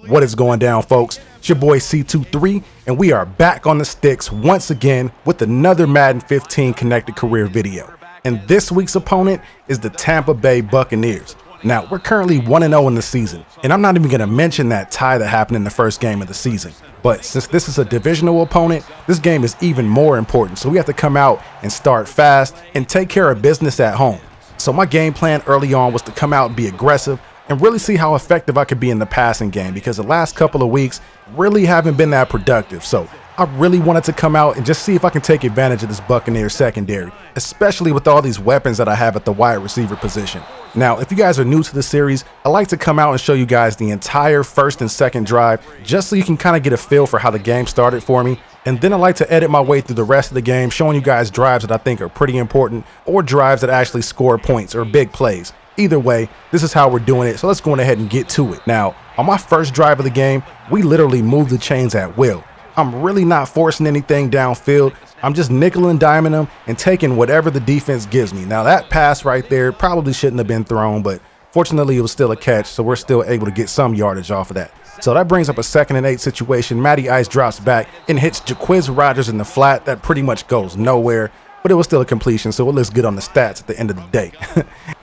What is going down, folks? It's your boy C23, and we are back on the sticks once again with another Madden 15 connected career video. And this week's opponent is the Tampa Bay Buccaneers. Now, we're currently 1-0 in the season, and I'm not even going to mention that tie that happened in the first game of the season. But since this is a divisional opponent, this game is even more important, so we have to come out and start fast and take care of business at home. So my game plan early on was to come out and be aggressive and really see how effective I could be in the passing game, because the last couple of weeks really haven't been that productive. So I really wanted to come out and just see if I can take advantage of this Buccaneers secondary, especially with all these weapons that I have at the wide receiver position. Now, if you guys are new to the series, I like to come out and show you guys the entire first and second drive, just so you can kind of get a feel for how the game started for me. And then I like to edit my way through the rest of the game, showing you guys drives that I think are pretty important, or drives that actually score points or big plays. Either way, this is how we're doing it, so let's go ahead and get to it. Now, on my first drive of the game, we literally move the chains at will. I'm really not forcing anything downfield. I'm just nickel and diming them and taking whatever the defense gives me. Now, that pass right there probably shouldn't have been thrown, but fortunately it was still a catch, so we're still able to get some yardage off of that. So that brings up a 2nd and 8 situation. Matty Ice drops back and hits Jaquiz Rodgers in the flat. That pretty much goes nowhere, but it was still a completion, so it looks good on the stats at the end of the day.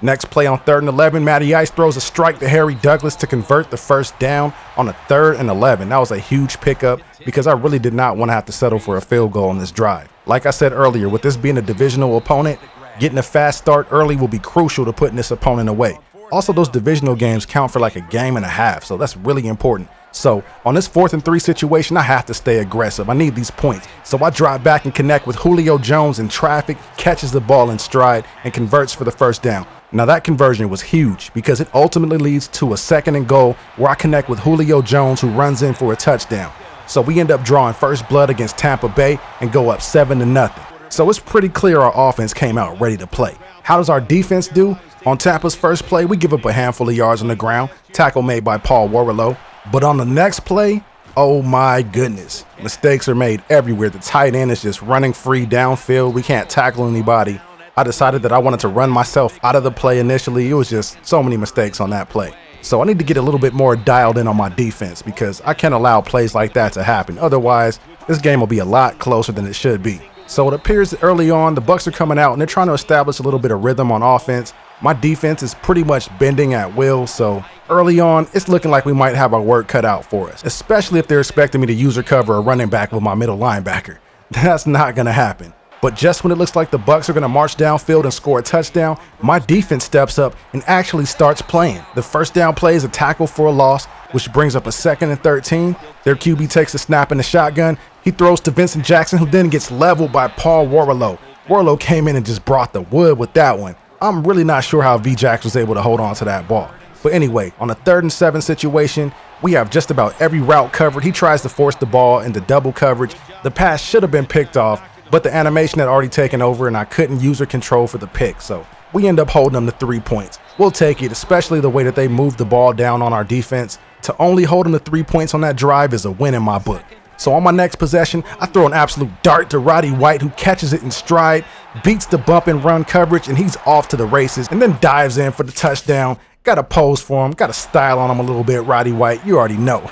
Next play on 3rd and 11, Matty Ice throws a strike to Harry Douglas to convert the first down on a 3rd and 11. That was a huge pickup because I really did not want to have to settle for a field goal on this drive. Like I said earlier, with this being a divisional opponent, getting a fast start early will be crucial to putting this opponent away. Also, those divisional games count for like a game and a half, so that's really important. So on this 4th and 3 situation, I have to stay aggressive. I need these points. So I drive back and connect with Julio Jones in traffic, catches the ball in stride, and converts for the first down. Now that conversion was huge because it ultimately leads to a 2nd and goal where I connect with Julio Jones, who runs in for a touchdown. So we end up drawing first blood against Tampa Bay and go up 7-0. So it's pretty clear our offense came out ready to play. How does our defense do? On Tampa's first play, we give up a handful of yards on the ground, tackle made by Paul Warrilow. But on the next play, oh my goodness, mistakes are made everywhere. The tight end is just running free downfield. We can't tackle anybody. I decided that I wanted to run myself out of the play initially. It was just so many mistakes on that play. So I need to get a little bit more dialed in on my defense, because I can't allow plays like that to happen. Otherwise, this game will be a lot closer than it should be. So it appears that early on, the Bucs are coming out and they're trying to establish a little bit of rhythm on offense. My defense is pretty much bending at will, so early on, it's looking like we might have our work cut out for us, especially if they're expecting me to user cover a running back with my middle linebacker. That's not going to happen. But just when it looks like the Bucs are going to march downfield and score a touchdown, my defense steps up and actually starts playing. The first down play is a tackle for a loss, which brings up a 2nd and 13. Their QB takes a snap in the shotgun. He throws to Vincent Jackson, who then gets leveled by Paul Warrilow. Warrilow came in and just brought the wood with that one. I'm really not sure how V-Jax was able to hold on to that ball. But anyway, on a 3rd and 7 situation, we have just about every route covered. He tries to force the ball into double coverage. The pass should have been picked off, but the animation had already taken over and I couldn't user control for the pick. So we end up holding them to 3 points. We'll take it, especially the way that they moved the ball down on our defense. To only hold them to 3 points on that drive is a win in my book. So on my next possession, I throw an absolute dart to Roddy White, who catches it in stride, beats the bump and run coverage, and he's off to the races, and then dives in for the touchdown. Got to pose for him, got to style on him a little bit, Roddy White, you already know.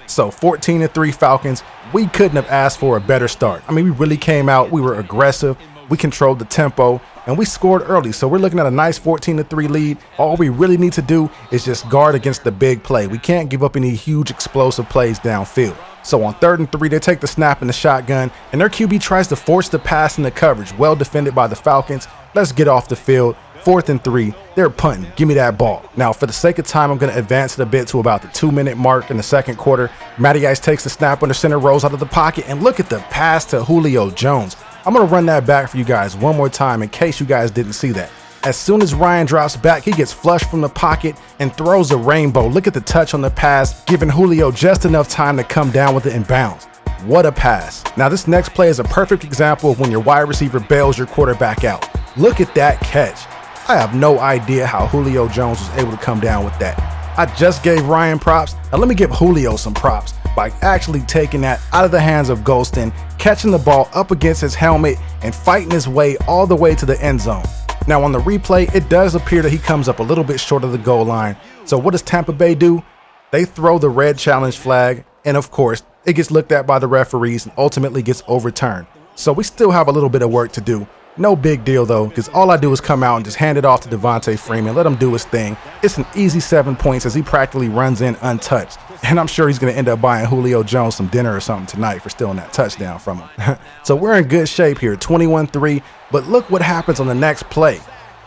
So 14-3 Falcons, we couldn't have asked for a better start. I mean, we really came out, we were aggressive, we controlled the tempo, and we scored early. So we're looking at a nice 14-3 lead. All we really need to do is just guard against the big play. We can't give up any huge explosive plays downfield. So on 3rd and 3, they take the snap in the shotgun, and their QB tries to force the pass in the coverage. Well defended by the Falcons. Let's get off the field. 4th and 3, they're punting. Give me that ball. Now, for the sake of time, I'm going to advance it a bit to about the 2-minute mark in the 2nd quarter. Matty Ice takes the snap under center, rolls out of the pocket, and look at the pass to Julio Jones. I'm going to run that back for you guys one more time in case you guys didn't see that. As soon as Ryan drops back, he gets flushed from the pocket and throws a rainbow. Look at the touch on the pass, giving Julio just enough time to come down with it in bounds. What a pass. Now this next play is a perfect example of when your wide receiver bails your quarterback out. Look at that catch. I have no idea how Julio Jones was able to come down with that. I just gave Ryan props. Now let me give Julio some props by actually taking that out of the hands of Golston, catching the ball up against his helmet and fighting his way all the way to the end zone. Now on the replay, it does appear that he comes up a little bit short of the goal line. So what does Tampa Bay do? They throw the red challenge flag, and of course, it gets looked at by the referees and ultimately gets overturned. So we still have a little bit of work to do. No big deal though, because all I do is come out and just hand it off to Devontae Freeman, let him do his thing. It's an easy 7 points as he practically runs in untouched. And I'm sure he's going to end up buying Julio Jones some dinner or something tonight for stealing that touchdown from him. So we're in good shape here, 21-3. But look what happens on the next play.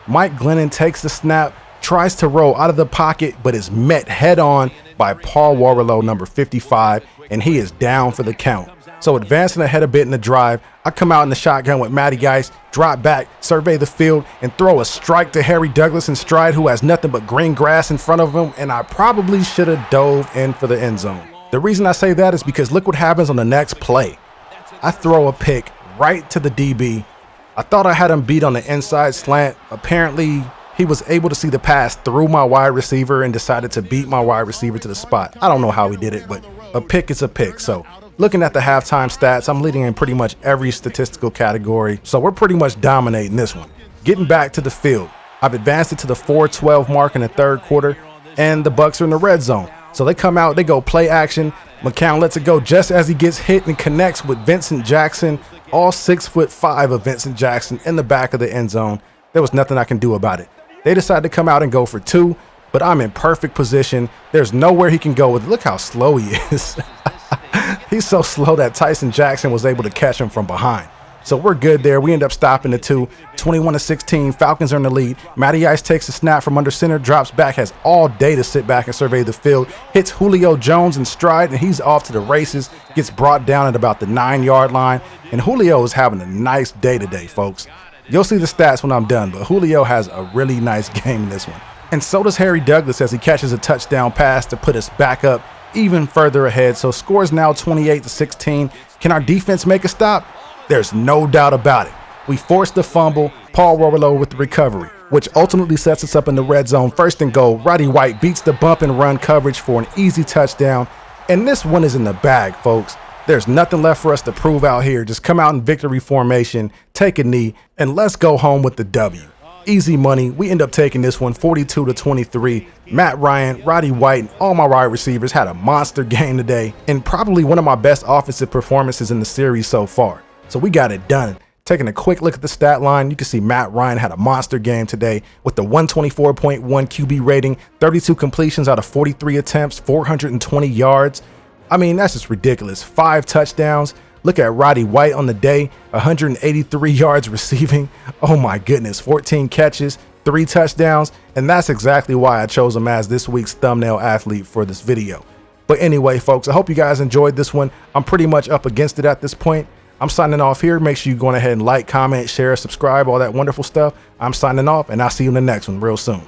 Mike Glennon takes the snap, tries to roll out of the pocket, but is met head on by Paul Warrilow, number 55, and he is down for the count. So advancing ahead a bit in the drive, I come out in the shotgun with Matty Ice, drop back, survey the field, and throw a strike to Harry Douglas in stride, who has nothing but green grass in front of him, and I probably should have dove in for the end zone. The reason I say that is because look what happens on the next play. I throw a pick right to the DB. I thought I had him beat on the inside slant. Apparently, he was able to see the pass through my wide receiver and decided to beat my wide receiver to the spot. I don't know how he did it, but a pick is a pick. So looking at the halftime stats, I'm leading in pretty much every statistical category. So we're pretty much dominating this one. Getting back to the field, I've advanced it to the 4-12 mark in the third quarter, and the Bucs are in the red zone. So they come out, they go play action. McCown lets it go just as he gets hit and connects with Vincent Jackson, all 6'5" of Vincent Jackson in the back of the end zone. There was nothing I can do about it. They decide to come out and go for 2, but I'm in perfect position. There's nowhere he can go with it. Look how slow he is. He's so slow that Tyson Jackson was able to catch him from behind. So we're good there. We end up stopping the 2, 21-16. Falcons are in the lead. Matty Ice takes a snap from under center, drops back, has all day to sit back and survey the field, hits Julio Jones in stride, and he's off to the races, gets brought down at about the 9-yard line. And Julio is having a nice day today, folks. You'll see the stats when I'm done, but Julio has a really nice game in this one. And so does Harry Douglas as he catches a touchdown pass to put us back up even further ahead. So score is now 28-16. Can our defense make a stop? There's no doubt about it. We forced the fumble, Paul Warrilow with the recovery, which ultimately sets us up in the red zone. 1st and goal, Roddy White beats the bump and run coverage for an easy touchdown. And this one is in the bag, folks. There's nothing left for us to prove out here. Just come out in victory formation, take a knee, and let's go home with the W. Easy money. We end up taking this one 42-23. Matt Ryan, Roddy White, and all my wide receivers had a monster game today, and probably one of my best offensive performances in the series so far. So we got it done. Taking a quick look at the stat line, you can see Matt Ryan had a monster game today with the 124.1 QB rating, 32 completions out of 43 attempts, 420 yards. I mean, that's just ridiculous. 5 touchdowns. Look at Roddy White on the day, 183 yards receiving. Oh my goodness, 14 catches, 3 touchdowns. And that's exactly why I chose him as this week's thumbnail athlete for this video. But anyway, folks, I hope you guys enjoyed this one. I'm pretty much up against it at this point. I'm signing off here. Make sure you go ahead and like, comment, share, subscribe, all that wonderful stuff. I'm signing off, and I'll see you in the next one real soon.